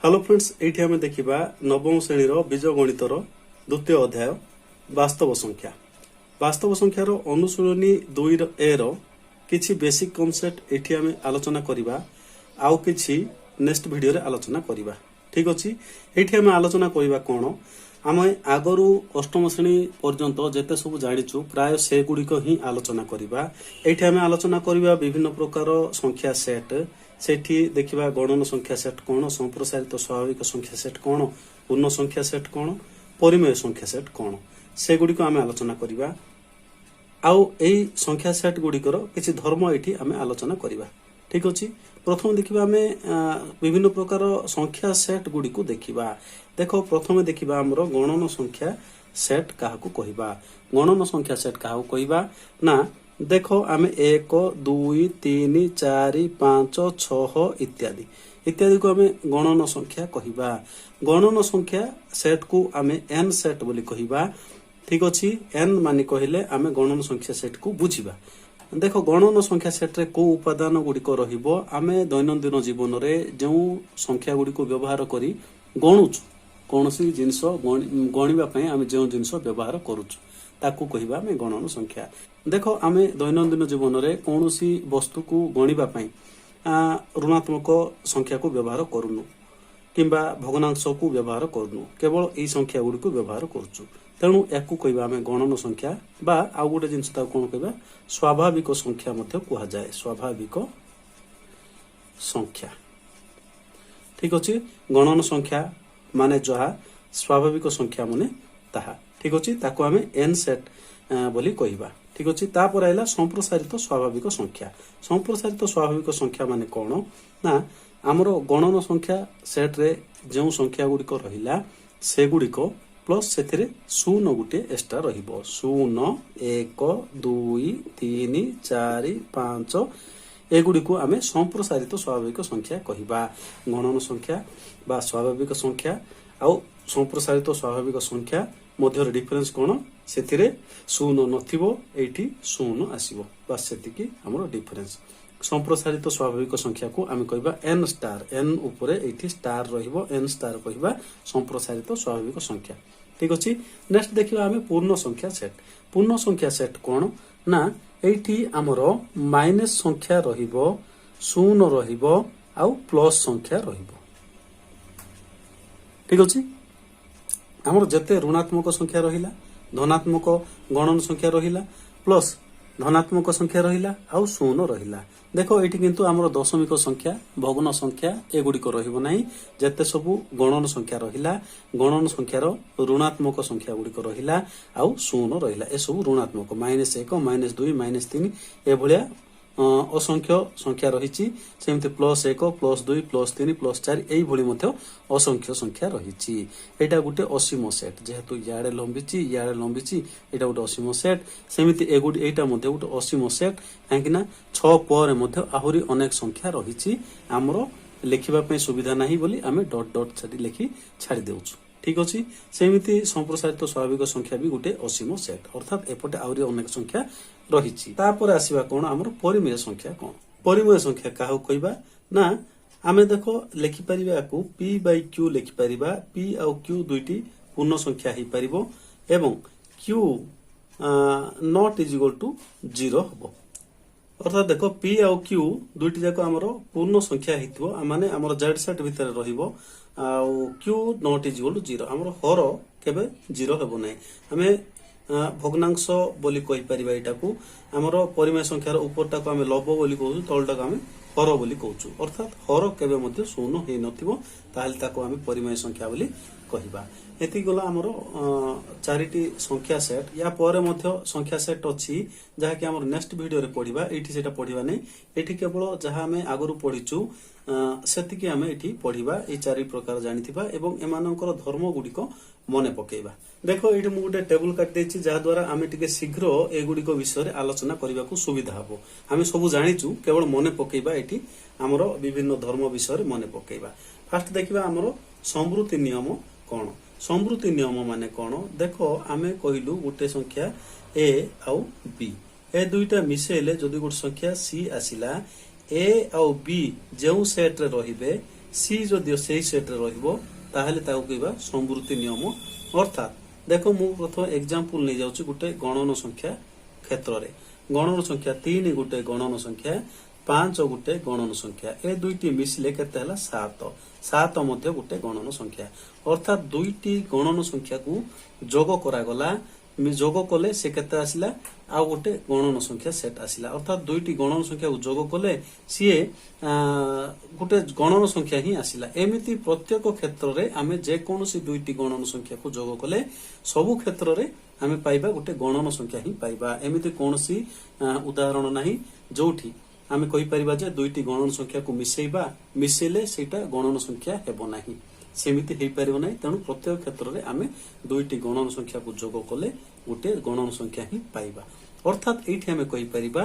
Hello friends एठी हमें देखिबा नवम श्रेणी रो बीजगणितर द्वितीय अध्याय वास्तव संख्या। वास्तव संख्यार अनुशीलनी 2 ए रो किछि बेसिक कांसेप्ट एठी हमें आलोचना करिबा आउ किछि नेक्स्ट वीडियो रे आलोचना करिबा। ठीक अछि, एठी हमें आलोचना करिबा कोन आमे आगरु अष्टम श्रेणी पर्यंत जेते सब जानिछु प्राय से गुडिक ही आलोचना करिबा। एठी हमें आलोचना करिबा विभिन्न प्रकार संख्या सेट, सेठी देखिबा गणन संख्या सेट कोन, संप्रसारित स्वाभाविक संख्या सेट कोन, पूर्ण संख्या सेट कोन, परिमेय संख्या सेट कोन, से गुडिक आमे आलोचना करिबा। आउ एई संख्या सेट गुडिकर किछि धर्म एठी आमे आलोचना करिबा। ठीक अछि, प्रथम देखिबा आमे विभिन्न प्रकार संख्या सेट गुडिको देखिबा। देखो प्रथम देखिबा हमरो गणन संख्या सेट काहाकू कहिबा। गणन संख्या सेट काहाकू कहिबा ना देखो आमे 1 2 3 4 5 6 इत्यादि इत्यादि को आमे गणन संख्या कहिबा। गणन संख्या सेट को आमे n सेट बोली कहिबा। ठीक अछि, n माने कहिले आमे गणन संख्या सेट को बुझिबा। देखो गणन संख्या सेट रे को उपादान गुडी को रहिबो, आमे दैनंदिन जीवन रे जो संख्या गुडी को व्यवहार करी गणुछु, कोनसी जिंस गणिबा पई आमे जो जिंस व्यवहार करूछु ताकू कहिबा आमे गणन संख्या। देखो आमे दैनंदिन जीवन रे कोनसी वस्तु को गणिबा पई ऋणात्मक संख्या को व्यवहार करूनु किंबा भग्नांश को व्यवहार करूनु, केवल ई संख्या गुडी को व्यवहार करूछु। तेणु याकू कहिबा आमे गणन संख्या बा आउ गोटे जिंस ता कोन कहिबा स्वाभाविक संख्या मध्ये कुहा जाय, स्वाभाविक संख्या। ठीक अछि, गणन संख्या माने जहा स्वाभाविक संख्या माने ताहा। ठीक अछि, ताको आमे n सेट बोली कहिबा। ठीक अछि, तापर आइला संप्रसारित स्वाभाविक संख्या। संप्रसारित स्वाभाविक संख्या माने कोन ना हमरो गणन संख्या सेट रे जो संख्या गुडी को रहिला से गुडी को प्लस सेथिरे शून्य गुटे एक्स्ट्रा रहिबो। 0 1 2 3 4 5 एगुडी को आमे संप्रसारित स्वाभाविक संख्या कहिबा। गणन संख्या बा स्वाभाविक संख्या आउ संप्रसारित स्वाभाविक संख्या मध्य डिफरेंस कोन, सेथिरे शून्य नथिबो, एठी शून्य आसीबो, बस सेतिकी हमरो डिफरेंस। संप्रसारित स्वाभाविक संख्या को आमे कहिबा n स्टार, n ऊपरे एठी स्टार रहिबो, n स्टार कहिबा संप्रसारित स्वाभाविक संख्या। ठीक अछि, नेक्स्ट देखिबा आमे पूर्ण संख्या सेट। पूर्ण संख्या सेट कोन ना एठी हमरो माइनस संख्या रहिबो, शून्य रहिबो आउ प्लस संख्या रहिबो। ठीक अछि, हमर जते ऋणात्मक संख्या रहिला, धनात्मक गणन संख्या रहिला, प्लस धनात्मक संख्या रहिला आउ शून्य रहिला। देखो एठी किंतु हमर दशमिक संख्या, भग्न संख्या एगुडी को रहिबो नाही। जते सब गणन संख्या रहिला, गणन संख्यार ऋणात्मक संख्या गुडी को रहिला आउ शून्य रहिला। ए सब ऋणात्मक -1 -2 -3 ए भलिया असंख्य संख्या रहिछि। सेमते +1 +2 +3 +4 एई भली मध्ये असंख्य संख्या रहिछि। एटा गुटे असीम सेट, जेहेतु याडे लंबिछि एटा गुटे असीम सेट। सेमिति एगुडी एटा मध्ये गुटे असीम सेट, काहेकिना 6 पर मध्ये आहुरी अनेक संख्या रहिछि। हमरो लेखिबा पय सुविधा नाही बोली आमे डॉट डॉट छाडी लेखि छाडी देउछु। ठीक अछि, सेमिति संप्रसारित स्वाभाविक संख्या भी गुटे असीम सेट, अर्थात एपटे आहुरी अनेक संख्या रहिछि। तापर आसीबा कोन हमर परिमेय संख्या कोन। परिमेय संख्या काहू कहिबा ना आमे देखो लेखि परिबा को p/q लेखि परिबा। p आउ q दुईटी पूर्ण संख्या ही परिबो एवं q not is equal to 0 हबो। अर्थात देखो p आउ q दुईटी जाको हमरो पूर्ण संख्या हितबो, माने हमरो z सेट भितर रहिबो आउ q not is equal to 0। हमरो हर केबे 0 हबो नै। हमें भग्नांश बोली कहि परिबा। एटा को हमरो परिमेय संख्यार ऊपरटा को हमें लव बोली कहू, तलटा को हमें हर बोली कहूछु। अर्थात हर केबे मध्ये शून्य हे नथिबो, ताहले ताको हमें परिमेय संख्या बोली कहिबा। एति गला हमरो चारिटी संख्या सेट। या परे मध्ये संख्या सेट अछि जहा कि हमर नेक्स्ट वीडियो रे पढिबा। एठी सेटा पढिबा नै, एठी केवल जहा हमें आगरु पढिचु सेतिकी हमें एठी पढिबा। ए चारि प्रकार जानिथिबा एवं एमानकर धर्म गुडी को मने पकेइबा। देखो एठी मु गुटे टेबल काट देछि जहा द्वारा आमे टिके शीघ्र ए गुडी को विषय रे आलोचना करिबा को सुविधा हबो। आमे सब जानिचु, केवल मने पकेइबा एठी हमरो विभिन्न धर्म विषय रे मने पकेइबा। फर्स्ट देखिबा हमरो समृद्धि नियम कोन। समृद्धि नियम माने कोन, देखो आमे कहिलु गुटे संख्या a आउ b, ए दुईटा मिसेले जदि गुटे संख्या c आसिला, a आउ b जो सेट रे रहिबे सी जदि से सेट रे रहिबो ताहले ताको कहबा संवृत्ति नियम। अर्थात देखो मु प्रथम एग्जांपल नै जाउची गुटे गणन संख्या क्षेत्र रे गणन संख्या 3 गुटे गणन संख्या 5 गुटे गणन संख्या ए दुईटी मिसले केते हला 7 7 मध्ये गुटे गणन संख्या अर्थात दुईटी गणन संख्या को जोग करा गला जोग कले से केते आसिला आ गोटे गणन संख्या सेट आसिला अर्थात दुईटी गणन संख्या को जोग कले सी गोटे गणन संख्या ही आसिला। एमिति प्रत्येक क्षेत्र रे आमे जे कोनोसी दुईटी गणन संख्या को जोग कले सबु क्षेत्र रे आमे पाइबा गोटे गणन संख्या ही पाइबा। एमिति कोनोसी उदाहरण नाही जोठी आमे कहि परिबा जे दुईटी गणन संख्या को मिसेइबा मिसेले सेटा गणन संख्या हेबो नाही सेमिति हेई परिबो नाही। तेणु प्रत्येक क्षेत्र रे आमे दुईटी गणन संख्या को जोग कले गोटे गणन संख्या ही पाइबा। अर्थात एठी आमे कहि परिबा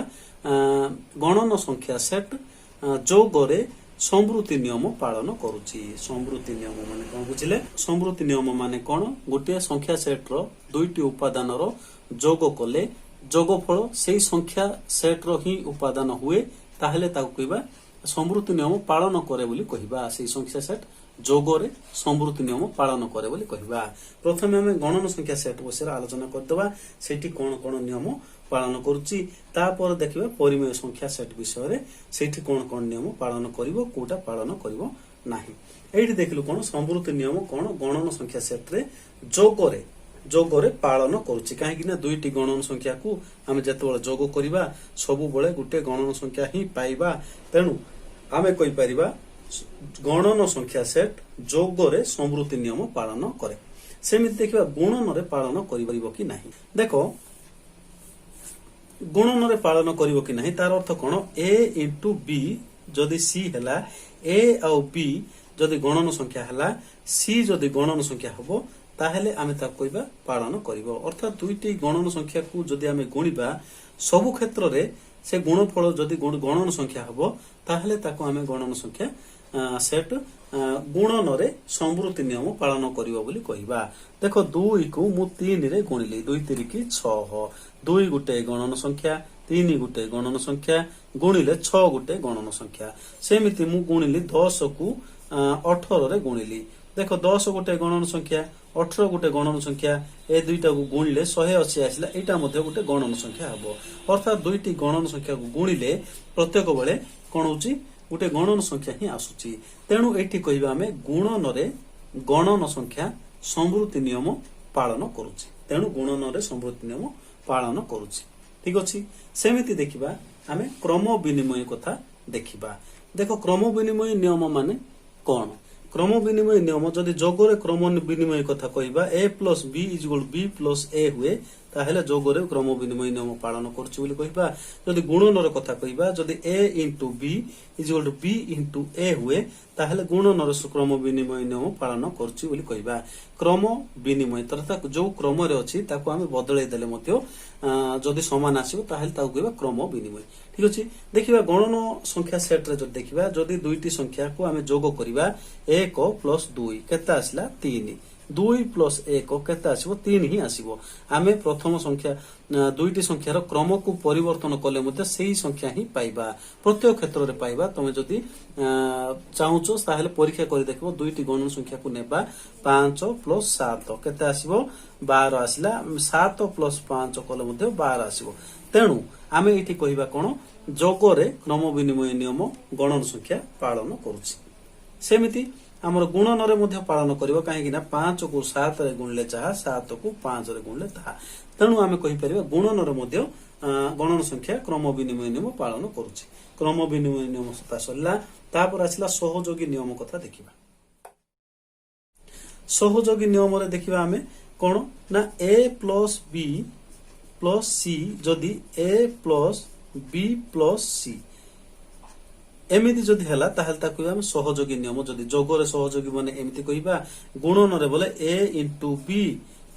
गणन संख्या सेट जोगरे संवृत्ति नियम पालन करूची। संवृत्ति नियम माने कोन बुझिले? संवृत्ति नियम माने कोन? गोटे संख्या सेट रो दुईटी उपादान रो जोग कले जोगफल सेई संख्या सेट रो ही उपादान हुए ताहले ताको कहबा संवृत्ति नियम पालन करे बोली कहबा। सेई संख्या सेट जोगरे संवृत्ति नियम पालन करे बोली कहबा। प्रथमे हमें गणन संख्या सेट विषय आलोचना करदबा सेठी कोन कोन नियम पालन करूची तापर देखिबा परिमेय संख्या सेट विषय रे सेठी कोन कोन नियम पालन करिवो कोटा पालन करिवो नाही। एठी देखिलु कोन संवृत्ति नियम कोन गणन संख्या सेट रे जोगरे पालन करूची काहे कि ना दुईटी गणन संख्या को हम जतबेले जोग करिबा सबु बेले गुटे गणन संख्या ही पाइबा। तेनु आमे कहि परिबा गणन संख्या सेट जोगरे संवृत्ति नियम पालन करे। सेमिति देखिबा गुणन रे पालन करिबो कि नाही। देखो गुणन रे पालन करिवो कि नाही तार अर्थ कोन? a * b जदि c हला a आ b जदि गणन संख्या हला c जदि गणन संख्या हबो ताहेले आमे ता कहबा पालन करिवो। अर्थात दुईटी गणन संख्या को जदि आमे गुणिबा सब क्षेत्र रे से गुणफल जदि गणन संख्या हबो ताहेले ताको आमे गणन संख्या सेट गुणन रे संवृत्ति नियम पालन करिवो बोली कहबा। देखो 2 को मु 3 रे गुणिली 2 3 की 6 2 गुटे गणन संख्या 3 गुटे गणन संख्या गुणिले 6 गुटे गणन संख्या। सेमिति मु गुणिली 10 को 18 रे गुणिली। देखो 10 गुटे गणन संख्या 18 गुटे गणन संख्या ए दुईटा को गुणिले 180 आसिला एटा मध्ये गुटे गणन संख्या हबो। अर्थात दुईटी गणन संख्या को गुणिले प्रत्येक बेले कोन होची गोटे गणन संख्या ही आसुची। तेणु एठी कहबा हमें गुणन रे गणन संख्या संवृत्ति नियम पालन करूची। तेणु गुणन रे संवृत्ति नियम पालन करूची। ठीक अछि। सेमिति देखिबा हमें क्रम विनिमय कथा देखिबा। देखो क्रम विनिमय नियम माने कोन? क्रम विनिमय नियम जदि जोगरे क्रम विनिमय कथा कहबा a + b = b + a हुए ताहेले जोगरे क्रम विनिमय नियम पालन करछि बोली कहबा। जदि गुणन रे कथा कहबा जदि a * b = b * a हुए ताहेले गुणन रे क्रम विनिमय नियम पालन करछि बोली कहबा। क्रम विनिमय अर्थात जो क्रम रे अछि ताको हम बदलै देले मध्य जदि समान आसीबो ताहेले ताको कहबा क्रम विनिमय। ठीक अछि। देखिबा गणन संख्या सेट रे जदि देखिबा जदि दुईटी संख्या को हम जोग करिबा 1 + 2 केता आसिला 3 2 + 1 केता आसीबो 3 ही आसीबो। आमे प्रथम संख्या दुईटी संख्यार क्रम को परिवर्तन कले मते सेही संख्या ही पाइबा प्रत्येक क्षेत्र रे पाइबा। तमे जदि चाहुचो ताहेले परीक्षा करि देखबो दुईटी गणन संख्या को नेबा 5 + 7 केता आसीबो 12 आसिला 7 + 5 कले मते 12 आसीबो। तेणु आमे एठी कहिबा कोन जोगरे क्रम विनिमय नियम गणन संख्या पालन करूची। सेमिति हमर गुणन रे मध्ये पालन करिवो काहे कि ना 5 को 7 रे गुणले चाहा 7 को 5 रे गुणले ताहा। तेणु आमे कहि परिबा गुणन रे मध्ये गणन संख्या क्रम विनिमय नियम पालन करूची। क्रम विनिमय नियम सता सल्ला तापर आसिला सहयोगी नियम कथा देखिबा। सहयोगी नियम रे देखिबा आमे कोन ना a + b + c जदि a + b + c एमिति जदि हला ताहल ता कहबा हम सहयोगी नियम। जदि जोगरे सहयोगी माने एमिति कहबा गुणन रे बोले a * b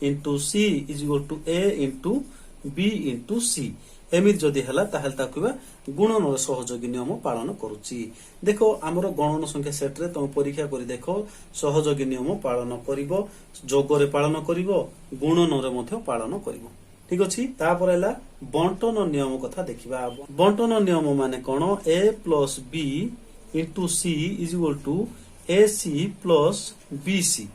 * c = a * b * c एमिति जदि हला ताहल ता कहबा गुणन रे सहयोगी नियम पालन करूची। देखो हमरो गणन संख्या सेट रे तुम परीक्षा करि देखो सहयोगी नियम पालन करिवो जोगरे पालन करिवो गुणन रे मध्ये पालन करिवो। ठीक अछि। तापर हला बंटन नियम कथा देखिबा। बंटन नियम माने कोन? a + b * c = AC plus BC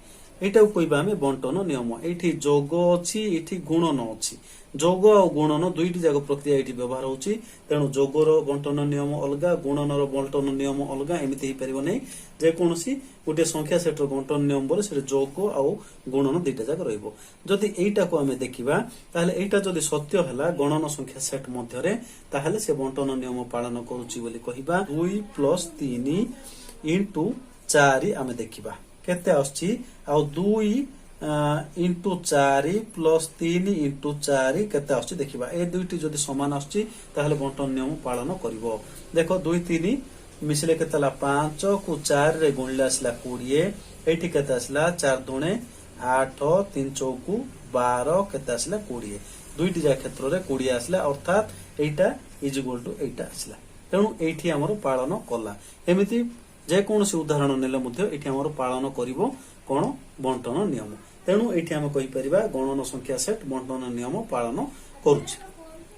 एटा कहबा आमे बंटन नियम एठी जोग अछि एठी गुणन अछि जोग आ गुणन दुईटी जाक प्रक्रिया एठी व्यवहार होछि तेणु जोगर बंटन नियम अलगा गुणनर बंटन नियम अलगा एमिति हे परिबो नै जे कोनोसी गोटे संख्या सेटर बंटन नियम बोले से जोग आ गुणन दुईटा जाक रहइबो जदि एटा को आमे देखिबा ताहले एटा जदि सत्य हला गणन संख्या सेट मध्य रे ताहले से बंटन नियम पालन करूछि बोली कहिबा 2 + 3 * 4 आमे देखिबा केते आछि आ 2 * 4 + 3 * 4 केते आछि देखिबा ए दुईटी जदि समान आछि ताहले बंटन नियम पालन करिवो देखो 2 3 मिसले केतेला 5 को 4 रे गुणले आसला 20 एठी केते आसला 4 दुणे 8 3 चौकु 12 केते आसला 20 दुईटी जा क्षेत्र रे 20 आसला अर्थात एटा इज इक्वल टू एटा आसला तेणु एठी हमर पालन कला एमिति जे कोनोसी उदाहरण नेले मध्ये एठी हमर पालन करिवो कोन बंटन नियम तेणु एठी हम कहि परिबा गणन संख्या सेट बंटन नियम पालन करूछि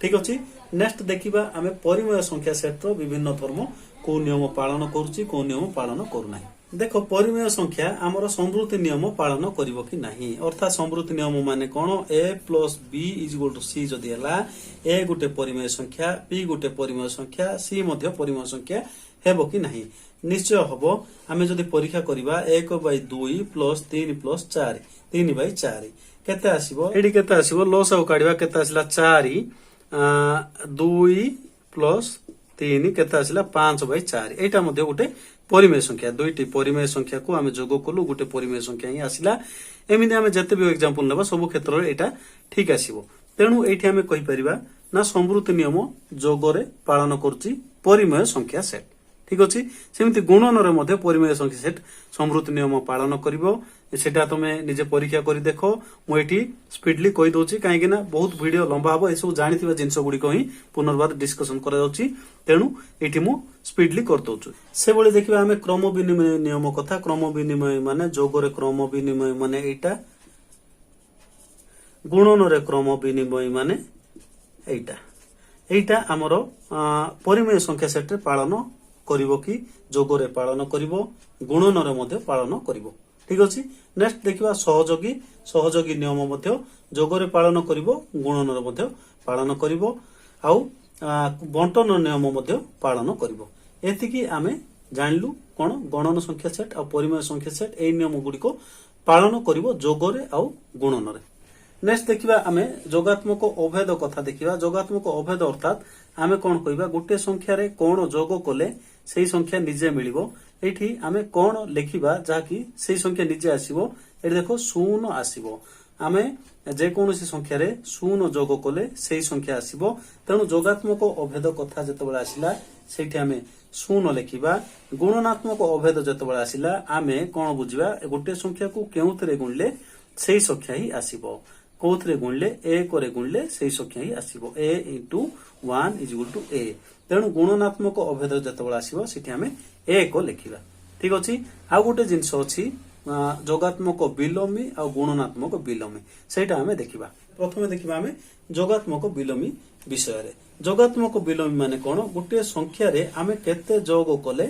ठीक अछि नेक्स्ट देखिबा आमे परिमेय संख्या सेट रो विभिन्न धर्म को नियम पालन करूछि को नियम पालन करू नाही देखो परिमेय संख्या हमर समृद्धि नियम पालन करिवो कि नाही अर्थात समृद्धि नियम माने कोन a + b = c जदि हला a गुटे परिमेय संख्या b गुटे परिमेय संख्या c मध्ये परिमेय संख्या हेबो कि नाही निश्चय हबो आमे जदि परीक्षा करिबा 1/2 + 3 + 4 3/4 केते आसीबो एडी केते आसीबो लॉस आउ काढिबा केते आसला 4 2 + 3 केते आसला 5/4 एटा मध्ये गुटे परिमेय संख्या दुईटी परिमेय संख्या को आमे जोग कलु गुटे परिमेय संख्या ही आसिला एमिने आमे जते भी एग्जांपल लेबा सब क्षेत्र रे एटा ठीक आसीबो तेणु एठी आमे कहि परिबा ना समृद्धि नियम जोगरे पालन करछि परिमेय संख्या सेट ठीक अछि सेमिति गुणन रे मध्ये परिमेय संख्या सेट समृद्धि नियम पालन करिवो सेटा तमे निजे परीक्षा करि देखो मु एठी स्पीडली कहि दोछि काहे कि ना बहुत वीडियो लंबा हबो एसो जानिथिबा जिंस गुडी को ही पुनर्बार डिस्कशन करा जाउछि तेणु एठी मु स्पीडली कर दोछु से बळे देखिबा हमें क्रम विनिमय नियम कथा क्रम विनिमय माने जोगरे क्रम विनिमय माने एटा गुणन रे क्रम विनिमय माने एटा एटा हमरो परिमेय संख्या सेट रे पालन करिवो कि जोगरे पालन करिवो गुणन रे मध्ये पालन करिवो ठीक अछि नेक्स्ट देखिबा सहयोगी सहयोगी नियम मध्ये जोगरे पालन करिवो गुणन रे मध्ये पालन करिवो आउ बंटन नियम मध्ये पालन करिवो एतिकी आमे जानलु कोन गणन संख्या सेट आ परिमेय संख्या सेट ए नियम गुडी को पालन करिवो जोगरे आउ गुणन रे नेक्स्ट देखिबा आमे जोगात्मक अभेद कथा देखिबा जोगात्मक अभेद अर्थात आमे कोन कहिबा गुटे संख्या रे कोन जोग कोले सेही संख्या निजे मिलिबो एठी आमे कोन लेखिबा जाकी सेही संख्या निजे आसीबो एठी देखो 0 आसीबो आमे जे कोनोसी संख्या रे 0 जोग कोले सेही संख्या आसीबो तेणु जोगात्मक अभेद कथा जतबेला आसिला सेठी आमे 0 लेखिबा गुणनात्मक अभेद जतबेला आसिला आमे कोन बुझिबा गुटे संख्या को केउतरे गुणले सेही संख्या ही आसीबो कोथरे गुणले a करे गुणले सेही संख्या ही आसीबो a * 1 = a तेणु गुणनात्मक अभेद जतबेला आसीबो सेठी हमें a को लेखिबा ठीक अछि आ गोटे जिंस अछि जोगात्मक विलोमी आ गुणनात्मक विलोमी सेटा हमें देखिबा प्रथमे देखिबा हमें जोगात्मक विलोमी विषय रे जोगात्मक विलोमी माने कोन गोटे संख्या रे हमें केते जोग कोले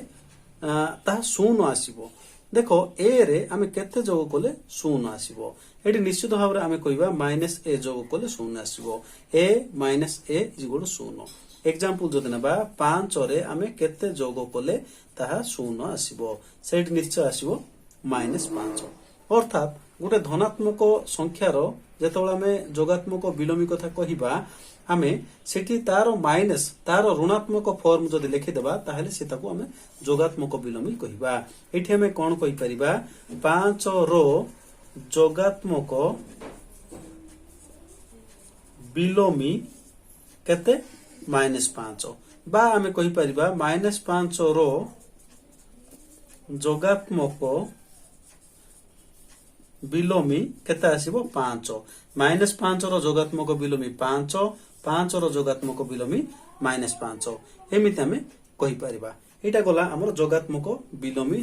ता 0 आसीबो देखो a रे हमें केते जोग कोले 0 आसीबो एटी निश्चित भाव रे हमें कहिबा -a जोग कोले 0 आसीबो a - a = 0 एग्जांपल जदि नबा 5 रे हमें केते जोग कोले ताहा 0 आसीबो सेट निश्चय आसीबो -5 अर्थात गोटे धनात्मक संख्यार जेतबेला हमें जोगात्मक विलोमी कथा कहिबा हमें सेठी तार माइनस तार ऋणात्मक फॉर्म जदि लिखि देबा ताहले सेताको हमें जोगात्मक विलोमी कहिबा एठी हमें कोन कहि परिबा 5 रो जोगात्मक विलोमी केते -5 बा हमें कहि परिबा -5 रो जोगात्मक विलोमी केते आसीबो 5 -5 रो जोगात्मक विलोमी 5 5 रो जोगात्मक विलोमी -5 एमिति हमें कहि परिबा एटा गला हमर जोगात्मक विलोमी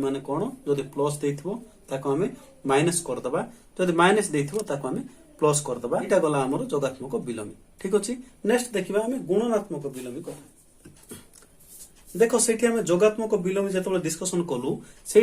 माने कोन जदि प्लस देथिबो ताको हमें माइनस कर दबा जदि माइनस देथिबो ताको हमें प्लस कर दबा एटा गला हमर जोगात्मक विलोमी ठीक अछि नेक्स्ट देखिबा हमें गुणनात्मक विलोमी को देख से जोगात्मक विलोमी जो डिस्कसन कलु से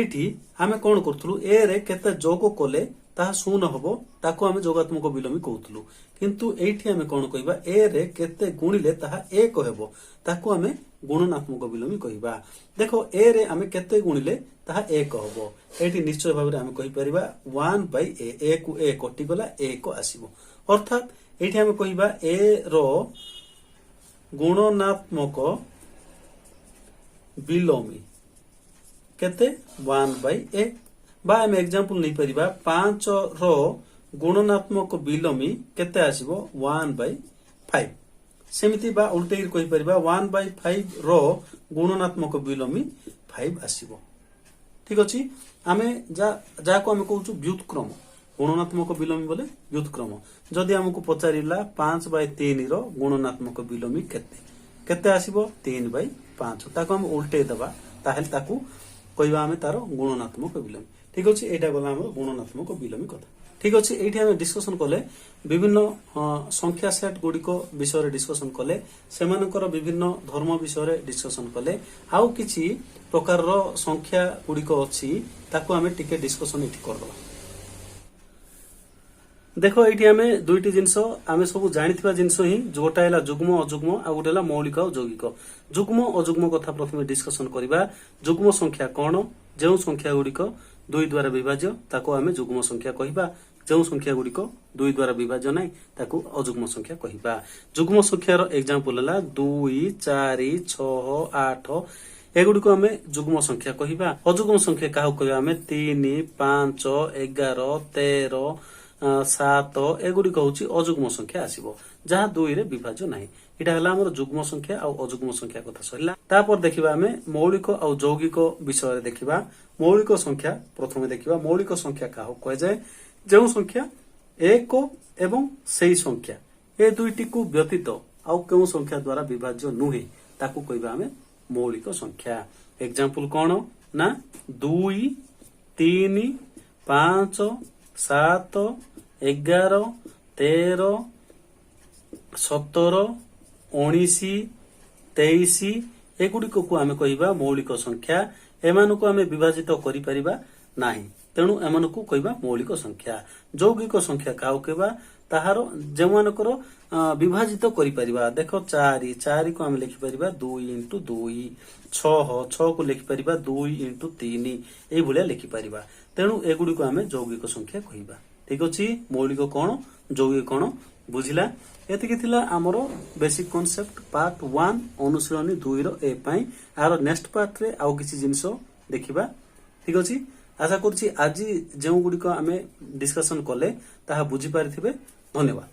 आम कौन करूँ ए रे केते जोग कले ताहा शून हबो ताको आमे जोगात्मक विलोमी कहूतलु किंतु एठी आमे कोन कहबा ए रे केते गुणिले ताहा एक हेबो ताको आमे गुणनात्मक विलोमी कहबा। देखो ए रे आमे केते गुणिले ताहा एक हबो एठी निश्चय भाव रे आमे कहि परिबा 1/a ए को ए कटि गला एक आसीबो अर्थात एठी आमे कहबा ए रो गुणनात्मक विलोमी केते 1/a बा आम एग्जांपल नहीं परिबा 5 रो गुणनात्मक विलोमी केते आसीबो 1/5 सेमिति बा उल्टे कहि परिबा 1/5 रो गुणनात्मक विलोमी 5 आसीबो। ठीक अछि आमे जा को आमे कहउछु व्युत्क्रम गुणनात्मक विलोमी बोले व्युत्क्रम जदि हमकु पचारिला 5/3 रो गुणनात्मक विलोमी केते केते आसीबो 3/5 ताको हम उल्टे दबा ताहेल ताकू कहबा आमे तारो गुणनात्मक विलोमी। ठीक अछि एटा गला हमर गुणनात्मक विलोमी कथा। ठीक अछि एठी हम डिस्कशन कले विभिन्न संख्या सेट गुडी को विषय रे डिस्कशन कले सेमानकर विभिन्न धर्म विषय रे डिस्कशन कले आउ किछि प्रकार रो संख्या गुडी को अछि ताको हमें टिके डिस्कशन एठी करबा। देखो एठी हमें दुईटी जिंस आमे सब जानिथिबा जिंस ही जोटा हैला जुग्म अजुग्म आ उटेला मौलिक और यौगिक। जुग्म अजुग्म कथा प्रथमे डिस्कशन करिबा। जुग्म संख्या कोन जो संख्या गुडी को 2 द्वारा विभाज्य ताको आमे जुग्म संख्या कहिबा जो संख्या गुडी को 2 द्वारा विभाज्य नै ताको अजुग्म संख्या कहिबा। जुग्म संख्या रो एग्जांपल हला 2 4 6 8 एगुडी को आमे जुग्म संख्या कहिबा। अजुग्म संख्या काहू कहिबा आमे 3 5 11 13 7 एगुडी कहउची अजुग्म संख्या आसीबो जहा 2 रे विभाज्य नाही। इटा हला हमर जुग्म संख्या और अजुग्म संख्या कथा सरिला। तापर देखिबा आमे मौलिक और यौगिक विषय रे देखिबा। मौलिक संख्या प्रथमे देखिबा मौलिक संख्या काहू कह जाय जो संख्या एक एवं सेही संख्या ए दुईटी को व्यतीत आउ केउ संख्या द्वारा विभाज्य नुहे ताकू कहबा आमे मौलिक संख्या। एग्जांपल कोन ना 2 3 5 7 11 13 17 19 23 एगुडी को आमे कहबा मौलिक संख्या। एमानको आमे विभाजित करि परिबा नाही तेणु एमानको कहबा मौलिक संख्या। यौगिक संख्या काउ कहबा ताहारो जेमानकर विभाजित करि परिबा। देखो 4 4 को आमे लिखि परिबा 2 * 2 6 6 को लिखि परिबा 2 * 3 एई भलिया लिखि परिबा तेणु एगुडी को आमे यौगिक संख्या कहबा। ठीक अछि मौलिक कोन यौगिक कोन बुझिला। एतिकी थिला हमरो बेसिक कांसेप्ट पार्ट 1 अनुशीलनी 2 रो ए पई आरो नेक्स्ट पार्ट रे आउ किछि जिंसो देखिबा। ठीक अछि आशा करछि आज जेउ गुडी को आमे डिस्कशन कले ताहा बुझी पारिथिबे। धन्यवाद।